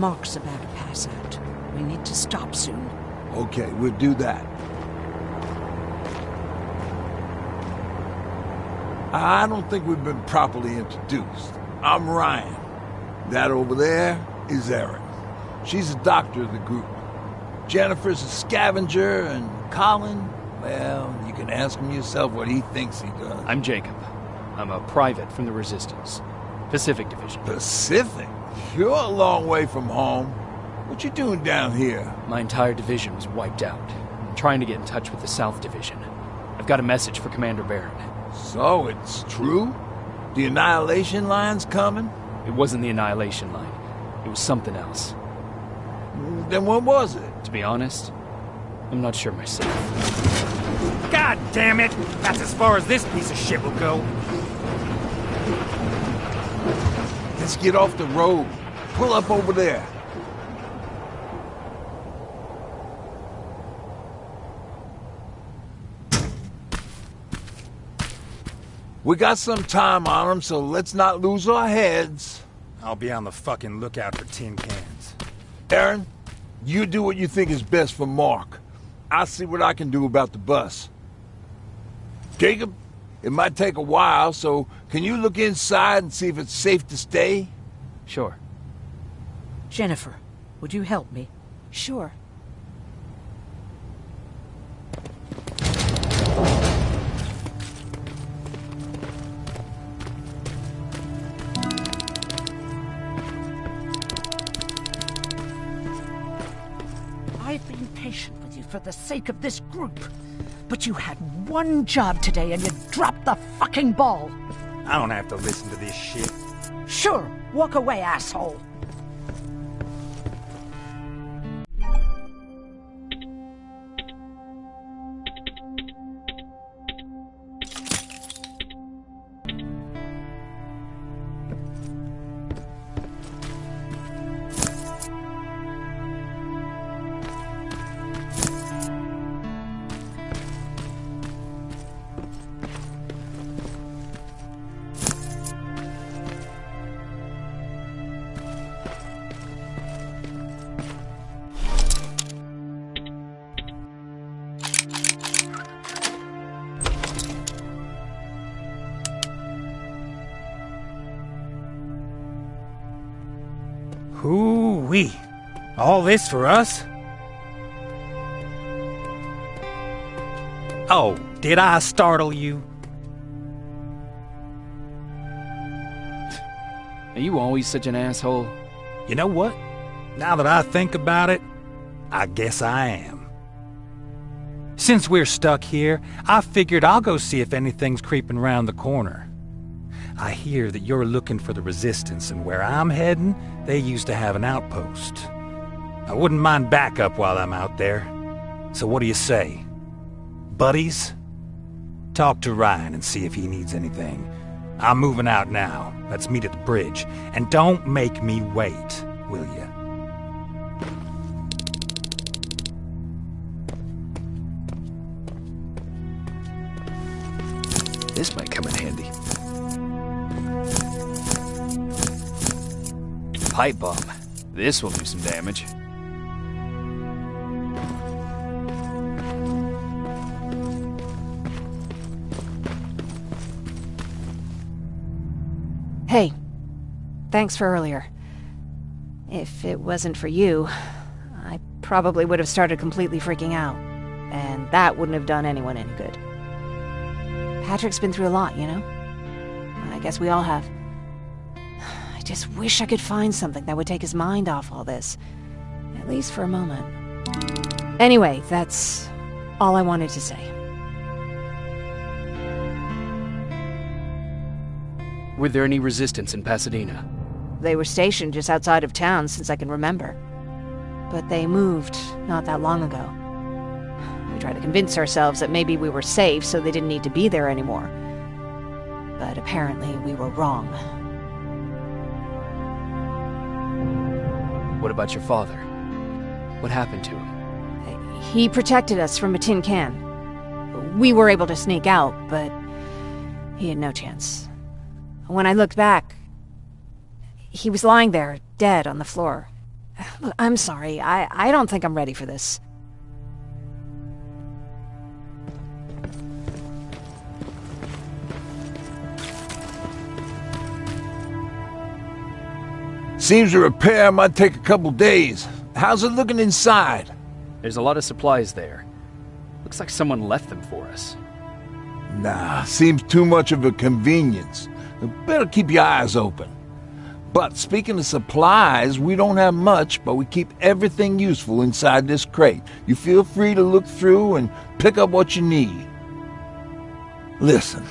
Mark's about to pass out. We need to stop soon. Okay, we'll do that. I don't think we've been properly introduced. I'm Ryan. That over there is Erin. She's the doctor of the group. Jennifer's a scavenger, and Colin, well, you can ask him yourself what he thinks he does. I'm Jacob. I'm a private from the Resistance. Pacific Division. Pacific? You're a long way from home. What you doing down here? My entire division was wiped out. I'm trying to get in touch with the South Division. I've got a message for Commander Barron. So, it's true? The Annihilation Line's coming? It wasn't the Annihilation Line. It was something else. Then what was it? To be honest, I'm not sure myself. God damn it! That's as far as this piece of shit will go. Let's get off the road. Pull up over there. We got some time on them, so let's not lose our heads. I'll be on the fucking lookout for tin cans. Erin, you do what you think is best for Mark. I'll see what I can do about the bus. Jacob, it might take a while, so can you look inside and see if it's safe to stay? Sure. Jennifer, would you help me? Sure. I've been patient with you for the sake of this group. But you had one job today and you dropped the fucking ball. I don't have to listen to this shit. Sure, walk away, asshole. Hoo-wee. All this for us? Oh, did I startle you? Are you always such an asshole? You know what? Now that I think about it, I guess I am. Since we're stuck here, I figured I'll go see if anything's creeping around the corner. I hear that you're looking for the Resistance, and where I'm heading, they used to have an outpost. I wouldn't mind backup while I'm out there. So what do you say? Buddies? Talk to Ryan and see if he needs anything. I'm moving out now. Let's meet at the bridge. And don't make me wait, will you? This might come in handy. Pipe bomb. This will do some damage. Hey, thanks for earlier. If it wasn't for you, I probably would have started completely freaking out. And that wouldn't have done anyone any good. Patrick's been through a lot, you know? I guess we all have. I just wish I could find something that would take his mind off all this. At least for a moment. Anyway, that's all I wanted to say. Were there any resistance in Pasadena? They were stationed just outside of town since I can remember. But they moved not that long ago. We tried to convince ourselves that maybe we were safe so they didn't need to be there anymore. But apparently we were wrong. What about your father? What happened to him? He protected us from a tin can. We were able to sneak out, but he had no chance. When I looked back, he was lying there, dead on the floor. Look, I'm sorry. I don't think I'm ready for this. Seems the repair might take a couple days. How's it looking inside? There's a lot of supplies there. Looks like someone left them for us. Nah, seems too much of a convenience. Better keep your eyes open. But speaking of supplies, we don't have much, but we keep everything useful inside this crate. You feel free to look through and pick up what you need. Listen,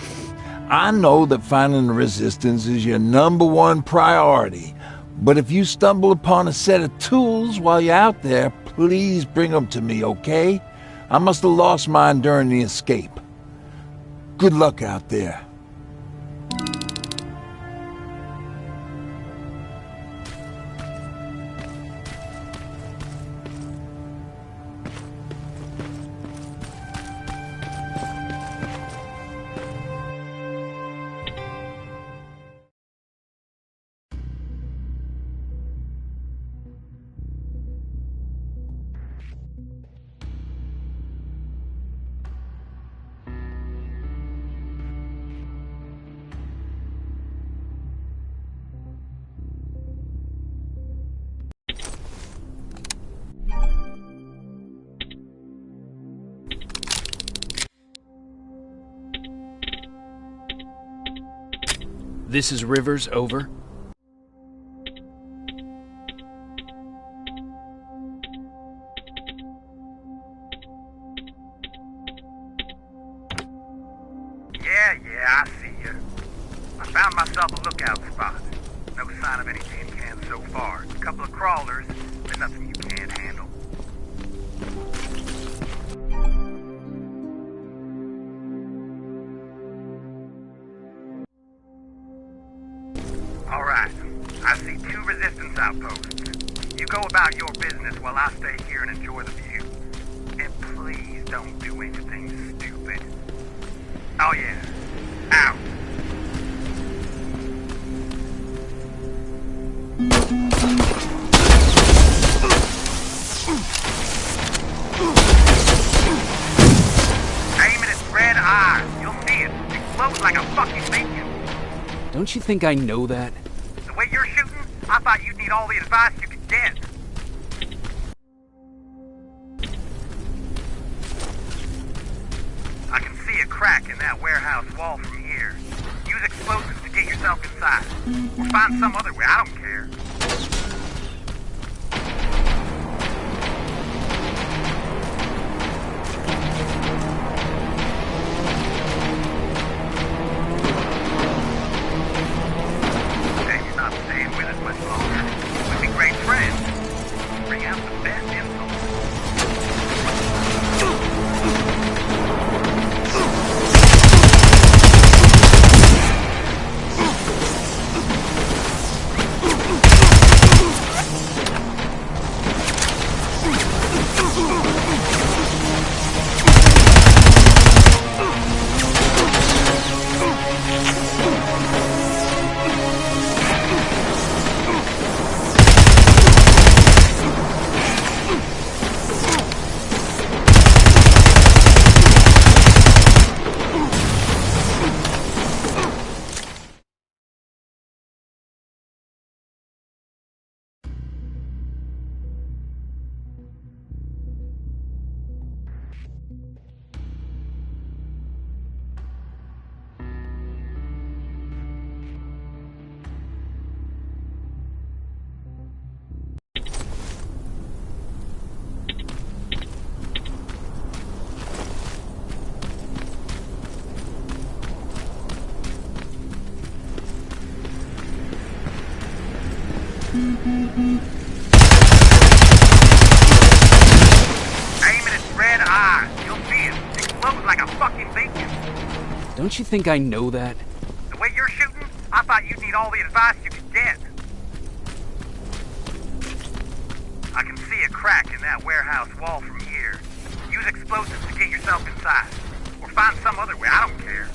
I know that finding the resistance is your #1 priority, but if you stumble upon a set of tools while you're out there, please bring them to me, okay? I must have lost mine during the escape. Good luck out there. This is Rivers, over. Yeah, I see you. I found myself a lookout spot. No sign of any tin cans so far. A couple of crawlers, but nothing you can't handle. Alright, I see 2 resistance outposts. You go about your business while I stay here and enjoy the view. And please don't do anything stupid. Oh yeah, out. Aim at its red eyes. You'll see it. It glows like a fucking beacon. Don't you think I know that? The way you're shooting, I thought you'd need all the advice you could get. I can see a crack in that warehouse wall from here. Use explosives to get yourself inside. Or find some other way, I don't care. Hey, you're not staying with us much longer. We'd be great friends. Bring out the best insults. Aim at its red eyes. You'll see it. It glows like a fucking beacon. Don't you think I know that? The way you're shooting, I thought you'd need all the advice you could get. I can see a crack in that warehouse wall from here. Use explosives to get yourself inside. Or find some other way, I don't care.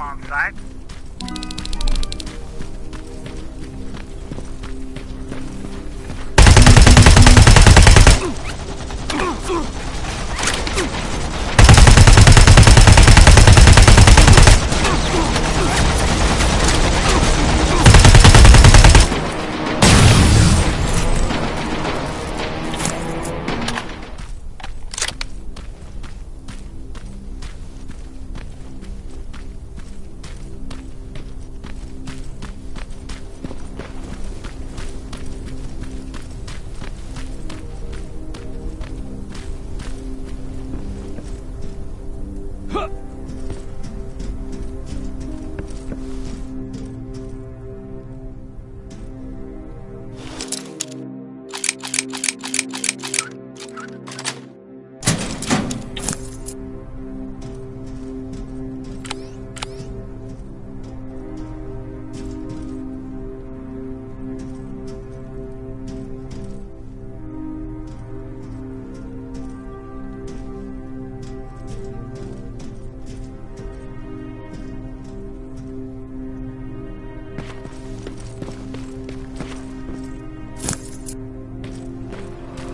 on site.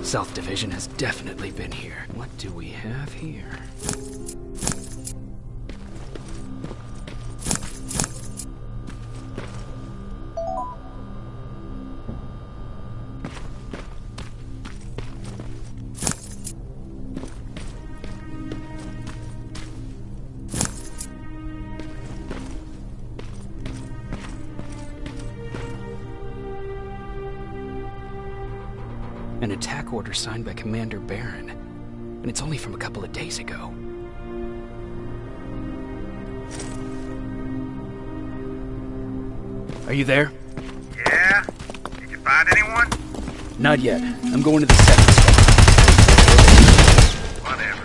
South Division has definitely been here. What do we have here? An attack order signed by Commander Barron, and it's only from a couple of days ago. Are you there? Yeah? Did you find anyone? Not yet. I'm going to the second spot. Whatever.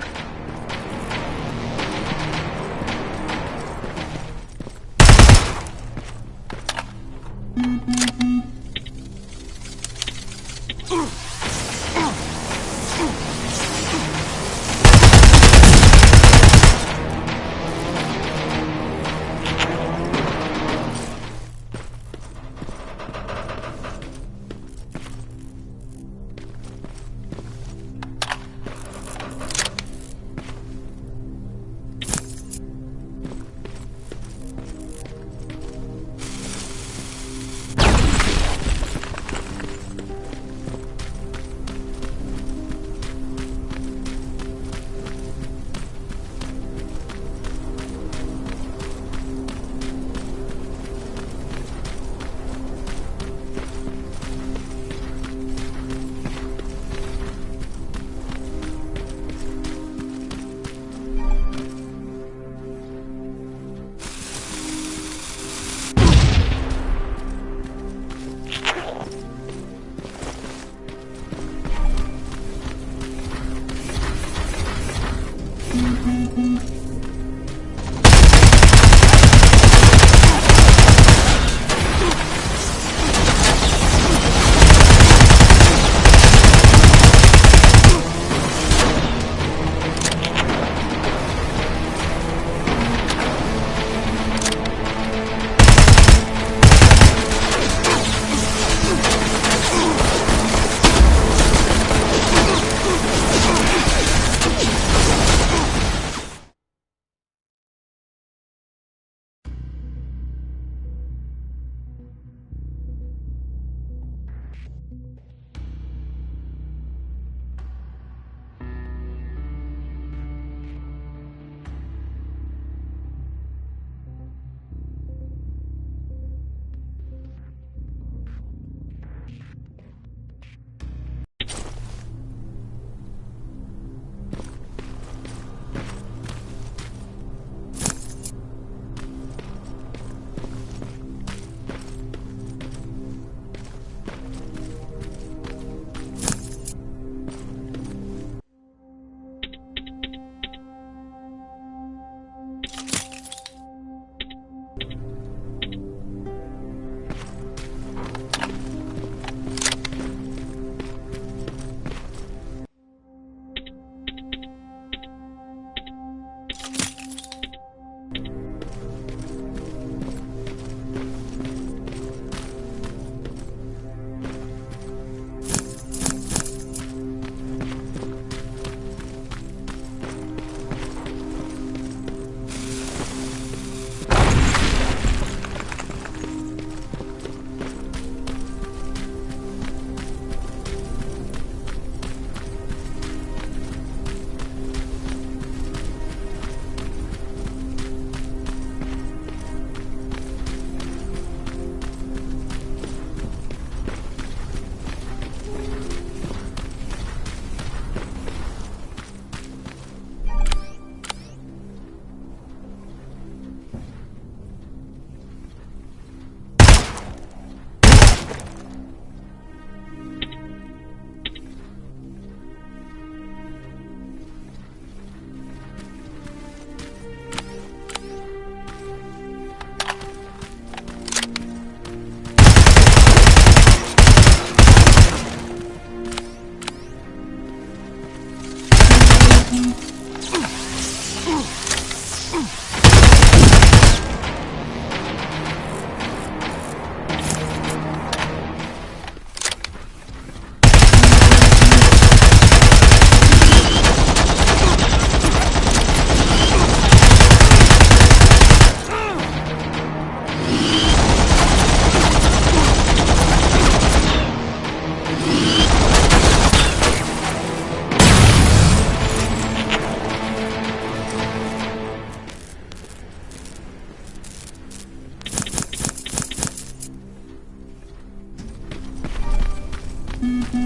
Hey,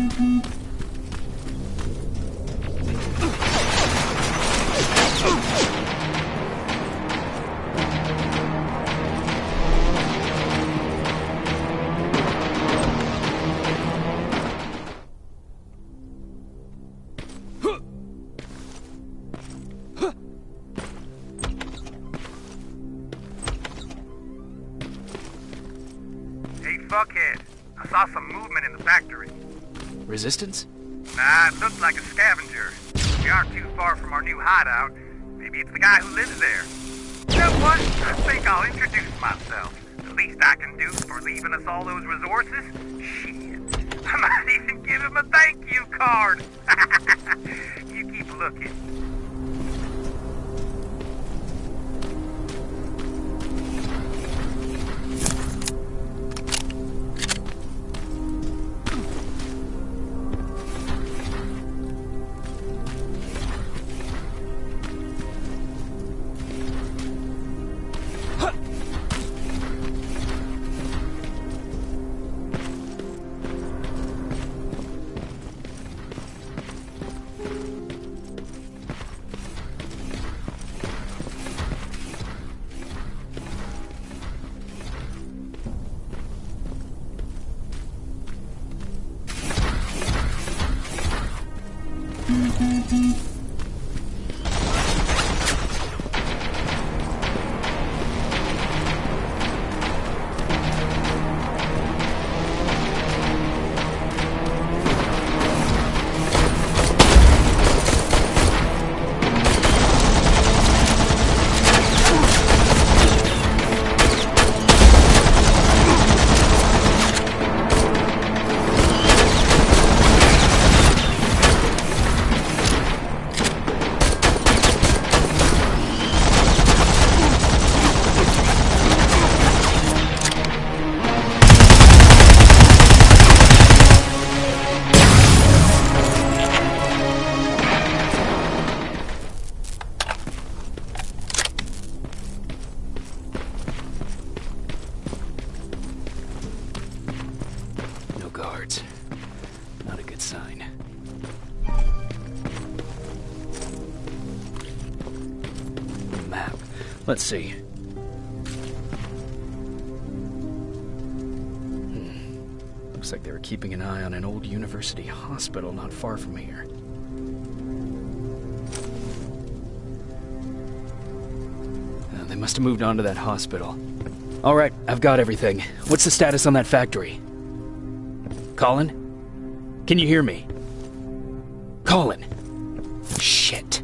fuckhead. I saw some movement in the factory. Resistance? Nah, it looked like a scavenger. We aren't too far from our new hideout. Maybe it's the guy who lives there. You know what? I think I'll introduce myself. The least I can do for leaving us all those resources? Shit. I might even give him a thank you card. You keep looking. Guards. Not a good sign. Map. Let's see. Looks like they were keeping an eye on an old university hospital not far from here. They must have moved on to that hospital. All right, I've got everything. What's the status on that factory? Colin? Can you hear me? Colin! Shit.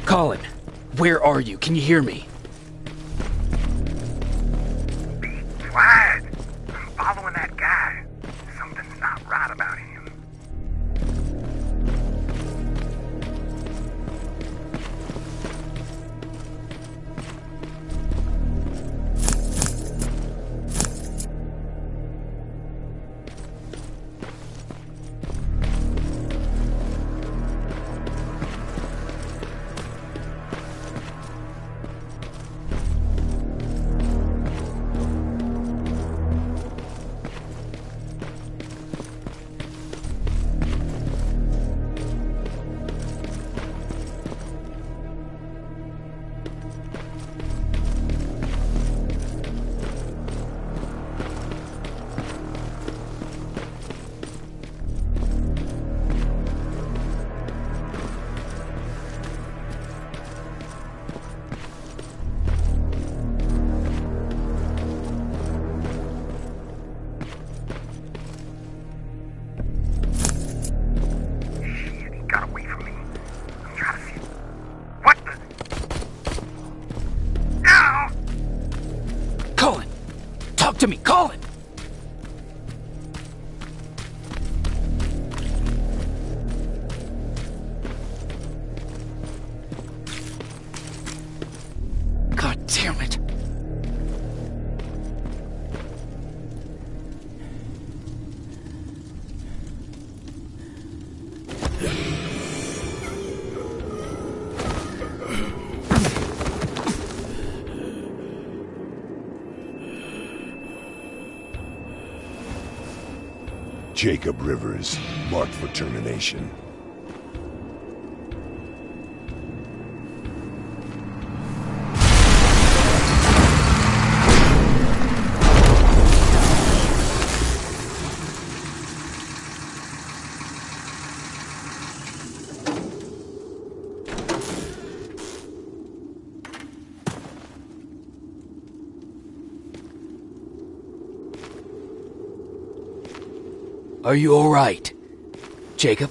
Colin, where are you? Can you hear me? Be quiet. I'm following that guy. Something's not right about him. To me, Colin! God damn it. Jacob Rivers, marked for termination. Are you all right, Jacob?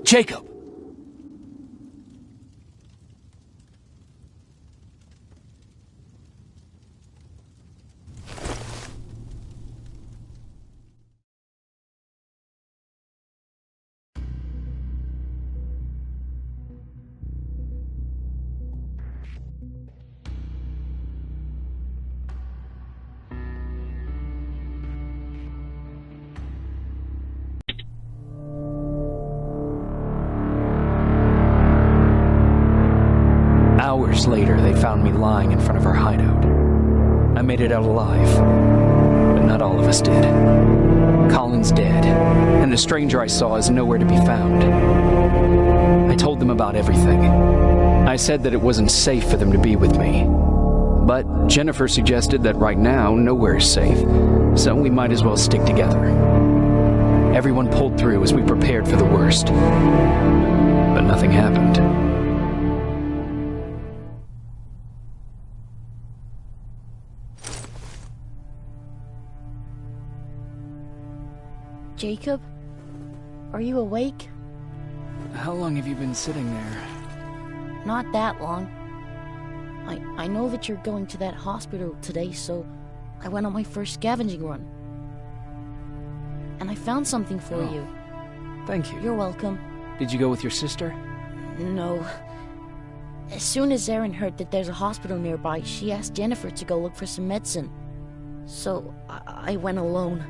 Jacob! Hours later, they found me lying in front of our hideout. I made it out alive, but not all of us did. Colin's dead, and the stranger I saw is nowhere to be found. I told them about everything. I said that it wasn't safe for them to be with me. But Jennifer suggested that right now, nowhere is safe, so we might as well stick together. Everyone pulled through as we prepared for the worst. But nothing happened. Jacob? Are you awake? How long have you been sitting there? Not that long. I know that you're going to that hospital today, so I went on my first scavenging run. And I found something for you. Thank you. You're welcome. Did you go with your sister? No. As soon as Erin heard that there's a hospital nearby, she asked Jennifer to go look for some medicine. So I went alone.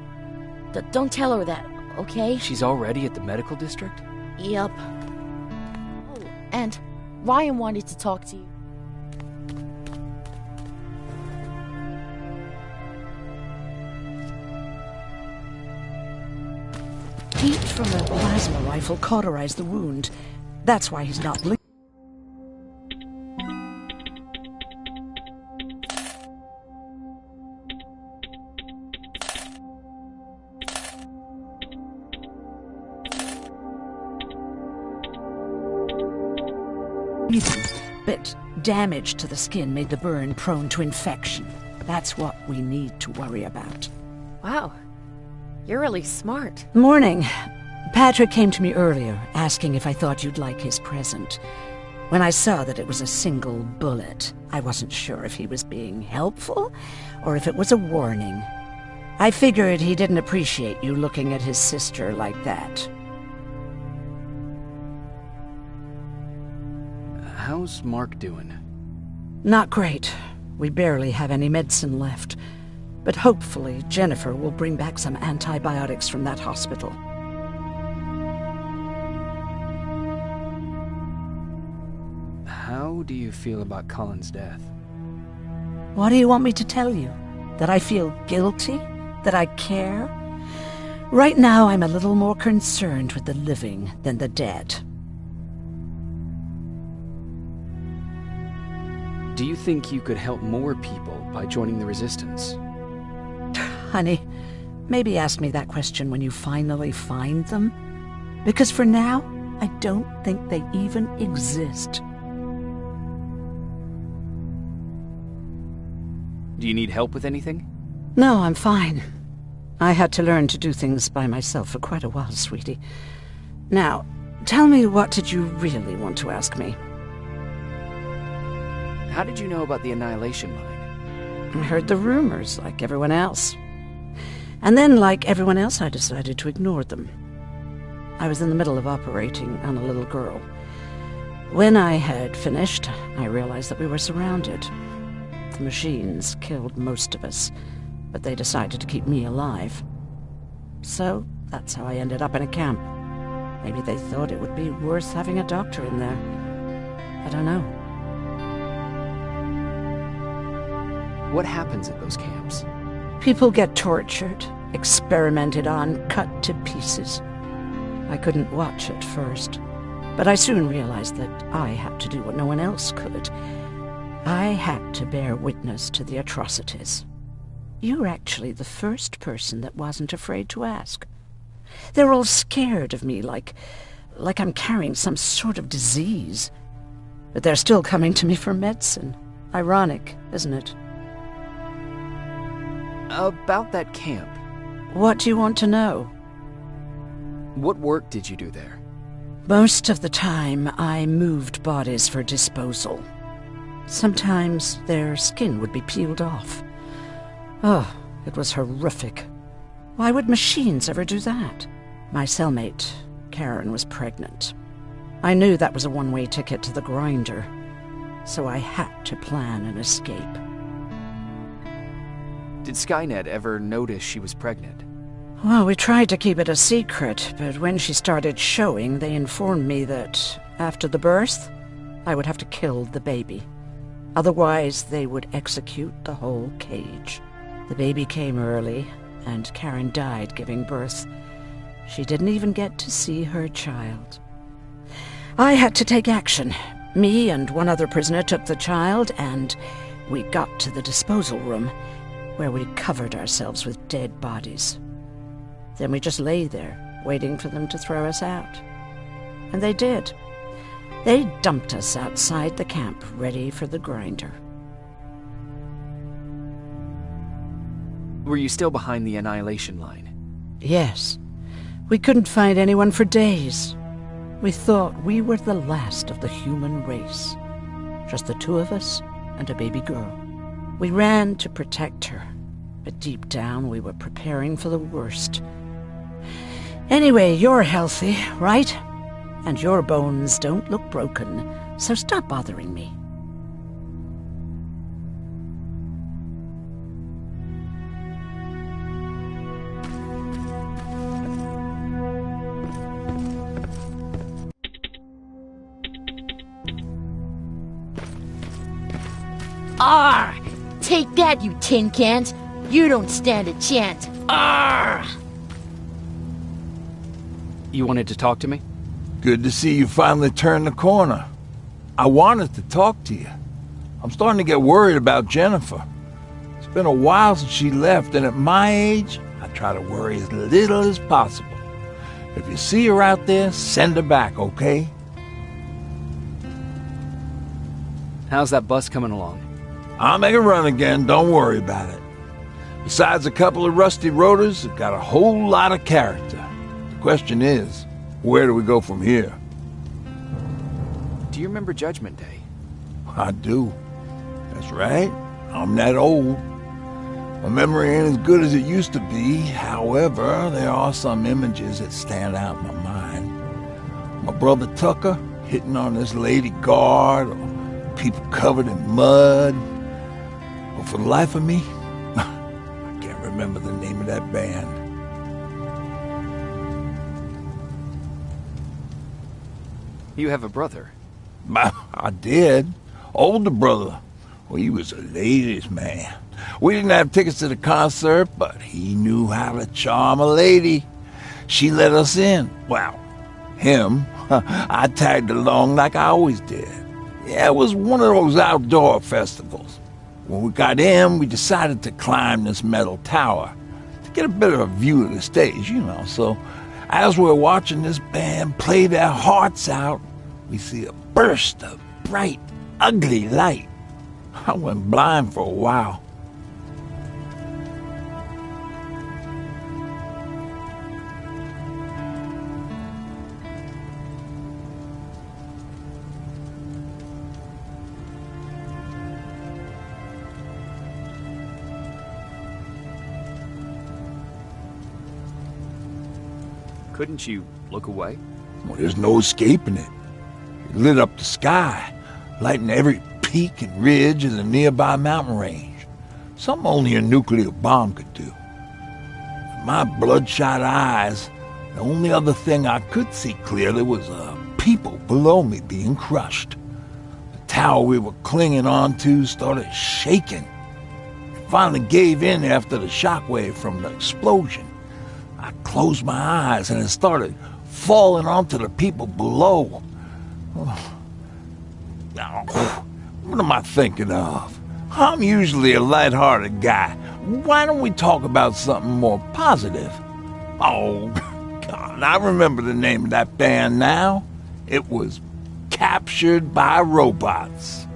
Don't tell her that, okay? She's already at the medical district? Yup. Oh, and Ryan wanted to talk to you. Heat from a plasma rifle cauterized the wound. That's why he's not bleeding. But damage to the skin made the burn prone to infection. That's what we need to worry about. Wow. You're really smart. Morning. Patrick came to me earlier, asking if I thought you'd like his present. When I saw that it was a single bullet, I wasn't sure if he was being helpful or if it was a warning. I figured he didn't appreciate you looking at his sister like that. How's Mark doing? Not great. We barely have any medicine left. But hopefully Jennifer will bring back some antibiotics from that hospital. How do you feel about Colin's death? What do you want me to tell you? That I feel guilty? That I care? Right now I'm a little more concerned with the living than the dead. Do you think you could help more people by joining the Resistance? Honey, maybe ask me that question when you finally find them. Because for now, I don't think they even exist. Do you need help with anything? No, I'm fine. I had to learn to do things by myself for quite a while, sweetie. Now, tell me, what did you really want to ask me? How did you know about the Annihilation Line? I heard the rumors, like everyone else. And then, like everyone else, I decided to ignore them. I was in the middle of operating on a little girl. When I had finished, I realized that we were surrounded. The machines killed most of us, but they decided to keep me alive. So, that's how I ended up in a camp. Maybe they thought it would be worth having a doctor in there. I don't know. What happens at those camps? People get tortured, experimented on, cut to pieces. I couldn't watch at first, but I soon realized that I had to do what no one else could. I had to bear witness to the atrocities. You're actually the first person that wasn't afraid to ask. They're all scared of me, like I'm carrying some sort of disease. But they're still coming to me for medicine. Ironic, isn't it? About that camp. What do you want to know? What work did you do there? Most of the time, I moved bodies for disposal. Sometimes their skin would be peeled off. Oh, it was horrific. Why would machines ever do that? My cellmate, Karen, was pregnant. I knew that was a one-way ticket to the grinder, so I had to plan an escape. Did Skynet ever notice she was pregnant? Well, we tried to keep it a secret, but when she started showing, they informed me that after the birth, I would have to kill the baby. Otherwise, they would execute the whole cage. The baby came early, and Karen died giving birth. She didn't even get to see her child. I had to take action. Me and one other prisoner took the child, and we got to the disposal room, where we covered ourselves with dead bodies. Then we just lay there, waiting for them to throw us out. And they did. They dumped us outside the camp, ready for the grinder. Were you still behind the Annihilation Line? Yes. We couldn't find anyone for days. We thought we were the last of the human race. Just the two of us and a baby girl. We ran to protect her, but deep down we were preparing for the worst. Anyway, you're healthy, right? And your bones don't look broken, so stop bothering me. Arr! Take that, you tin cans! You don't stand a chance! Arr! You wanted to talk to me? Good to see you finally turned the corner. I wanted to talk to you. I'm starting to get worried about Jennifer. It's been a while since she left, and at my age, I try to worry as little as possible. If you see her out there, send her back, okay? How's that bus coming along? I'll make a run again, don't worry about it. Besides a couple of rusty rotors, it's got a whole lot of character. The question is, Where do we go from here? Do you remember Judgment Day? I do. That's right. I'm that old. My memory ain't as good as it used to be. However, there are some images that stand out in my mind. My brother Tucker hitting on this lady guard, or people covered in mud. But for the life of me, I can't remember the name of that band. You have a brother? I did. Older brother. Well, he was a ladies' man. We didn't have tickets to the concert, but he knew how to charm a lady. She let us in. Well, him. I tagged along like I always did. Yeah, it was one of those outdoor festivals. When we got in, we decided to climb this metal tower to get a better view of the stage, you know. So as we're watching this band play their hearts out, we see a burst of bright, ugly light. I went blind for a while. Couldn't you look away? Well, there's no escaping it. It lit up the sky, lighting every peak and ridge of the nearby mountain range. Something only a nuclear bomb could do. In my bloodshot eyes, the only other thing I could see clearly was people below me being crushed. The tower we were clinging onto started shaking. It finally gave in after the shockwave from the explosion. I closed my eyes and it started falling onto the people below. Oh. What am I thinking of? I'm usually a lighthearted guy. Why don't we talk about something more positive? Oh, God, I remember the name of that band now. It was Captured by Robots.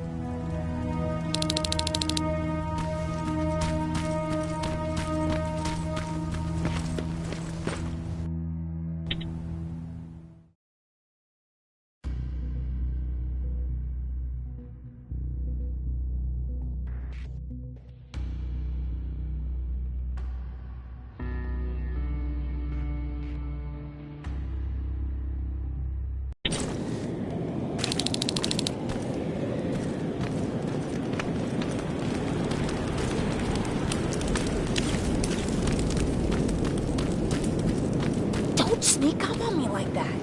Sneak up on me like that.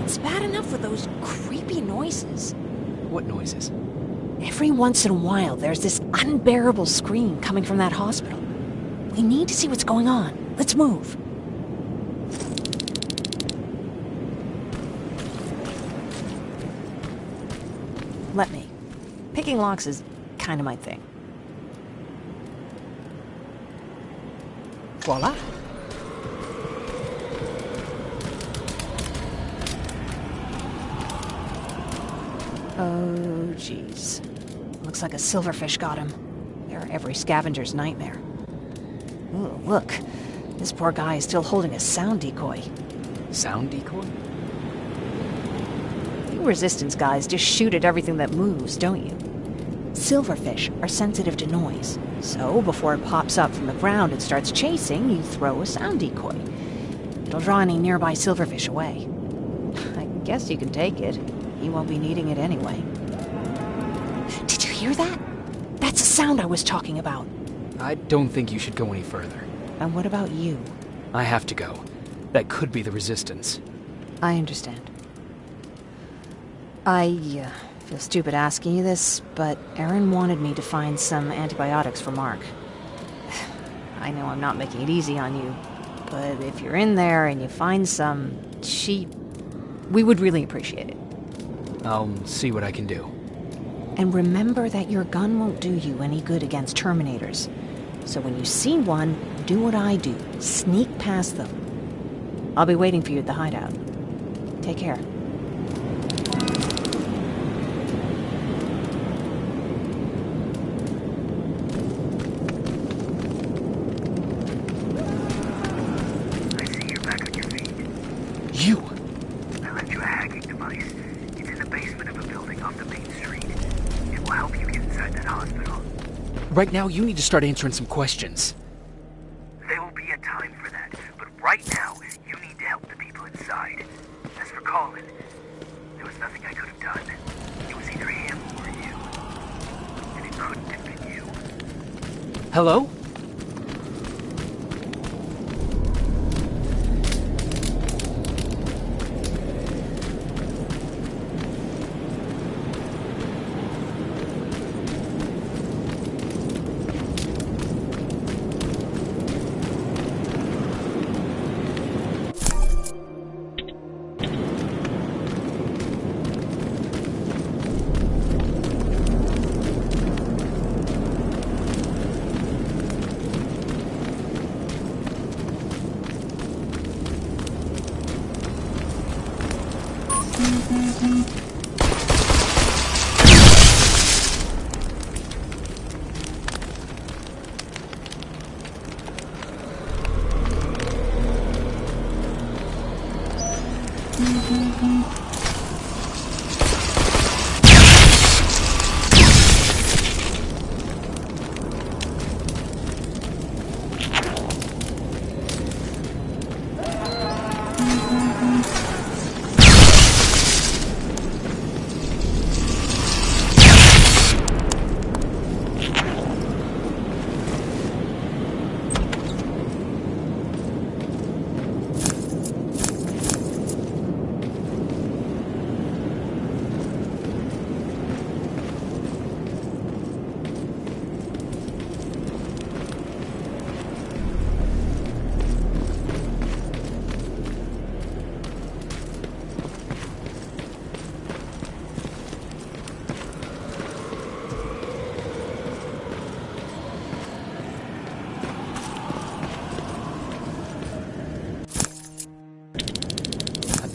It's bad enough with those creepy noises. What noises? Every once in a while, there's this unbearable scream coming from that hospital. We need to see what's going on. Let's move. Let me. Picking locks is kind of my thing. Voila. Oh, jeez. Looks like a silverfish got him. They're every scavenger's nightmare. Ooh, look. This poor guy is still holding a sound decoy. Sound decoy? You resistance guys just shoot at everything that moves, don't you? Silverfish are sensitive to noise. So, before it pops up from the ground and starts chasing, you throw a sound decoy. It'll draw any nearby silverfish away. I guess you can take it. He won't be needing it anyway. Did you hear that? That's the sound I was talking about. I don't think you should go any further. And what about you? I have to go. That could be the Resistance. I understand. I feel stupid asking you this, but Erin wanted me to find some antibiotics for Mark. I know I'm not making it easy on you, but if you're in there and you find some, we would really appreciate it. I'll see what I can do. And remember that your gun won't do you any good against Terminators. So when you see one, do what I do. Sneak past them. I'll be waiting for you at the hideout. Take care. I see you're back on your feet. Right now, you need to start answering some questions. There will be a time for that, but right now, you need to help the people inside. As for Colin, there was nothing I could have done. It was either him or you. And it couldn't have been you. Hello?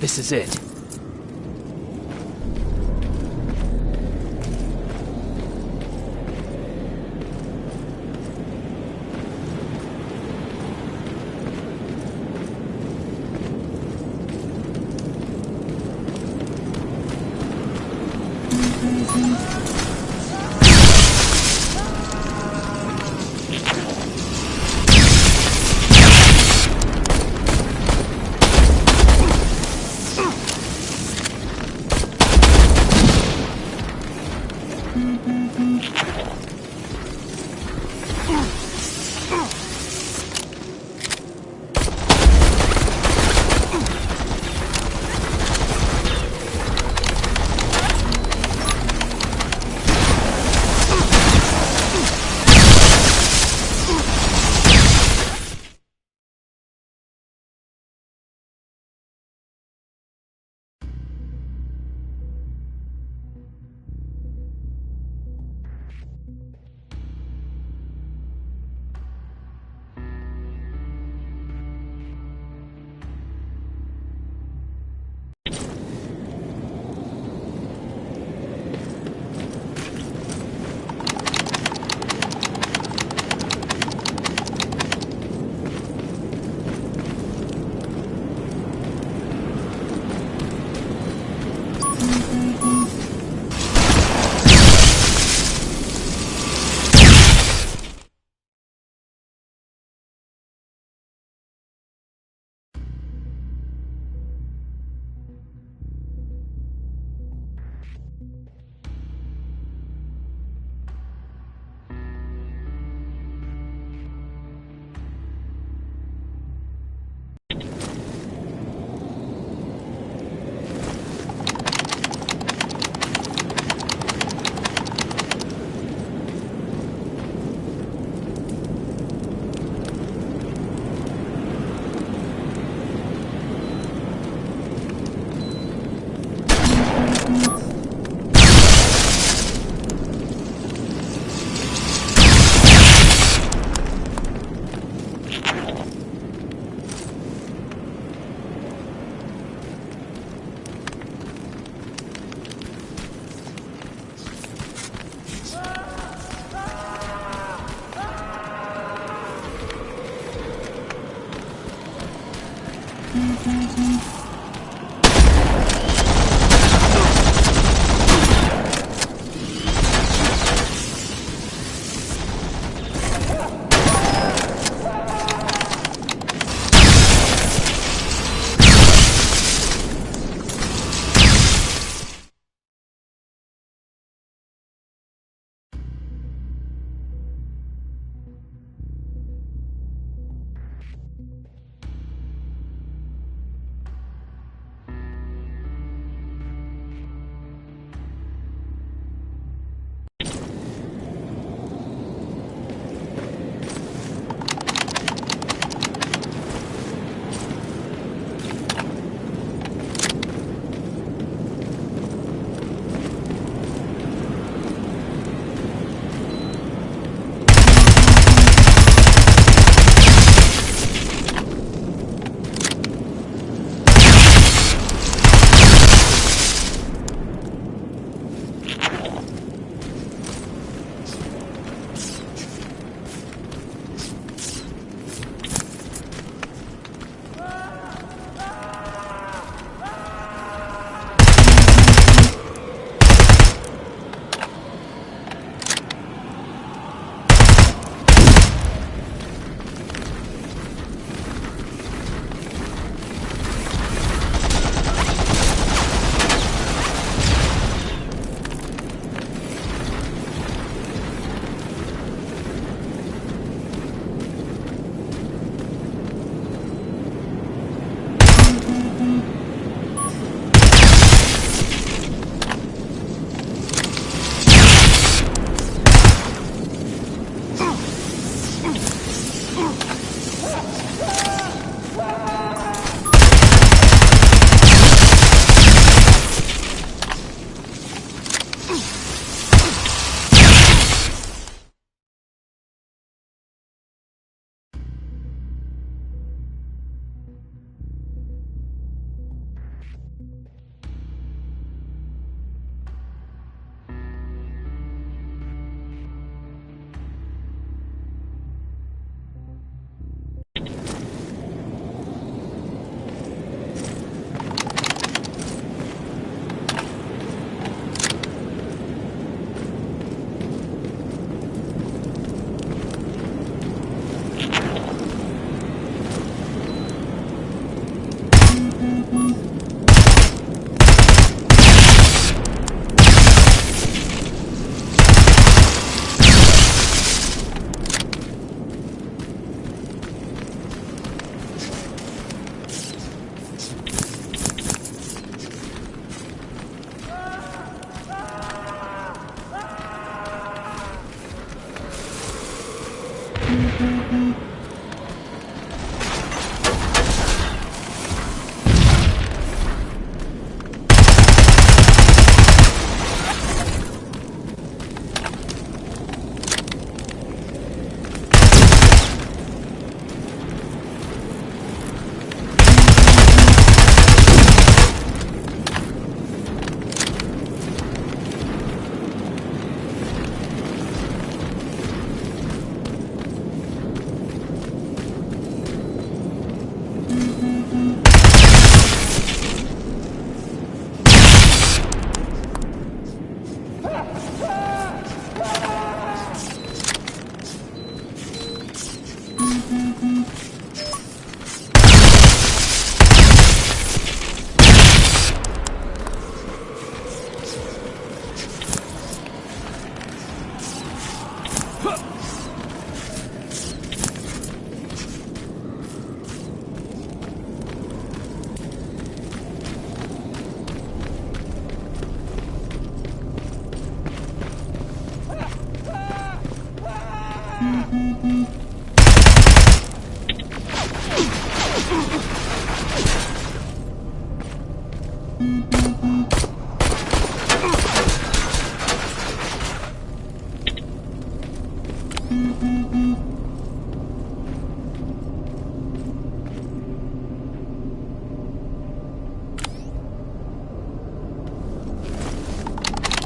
This is it.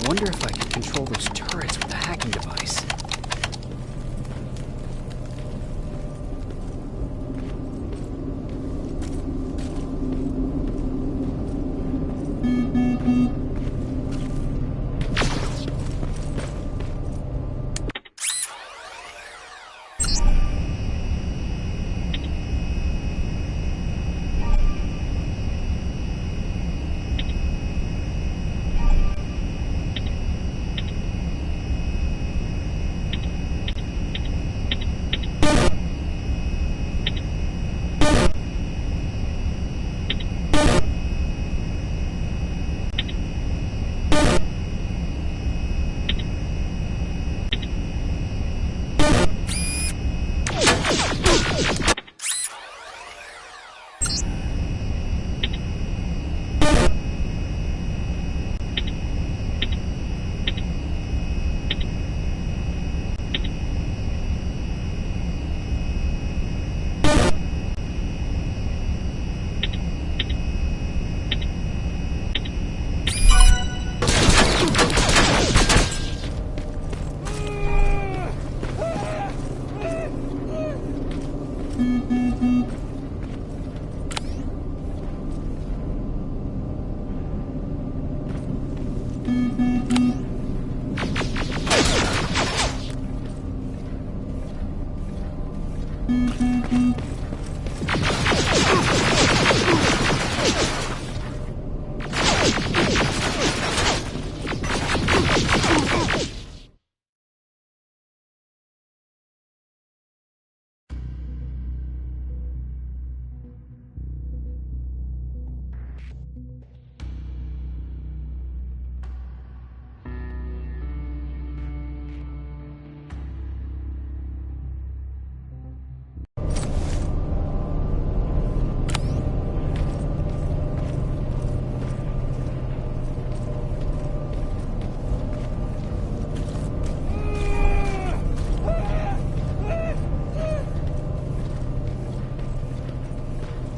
I wonder if I could control those turrets with the hacking device.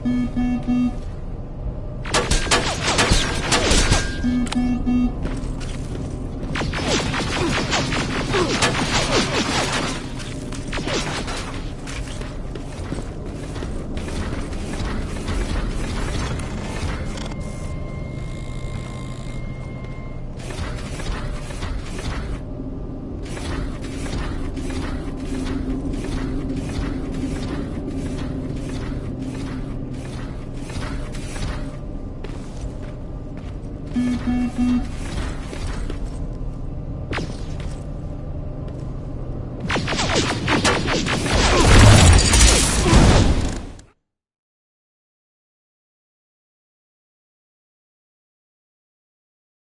Mm-hmm.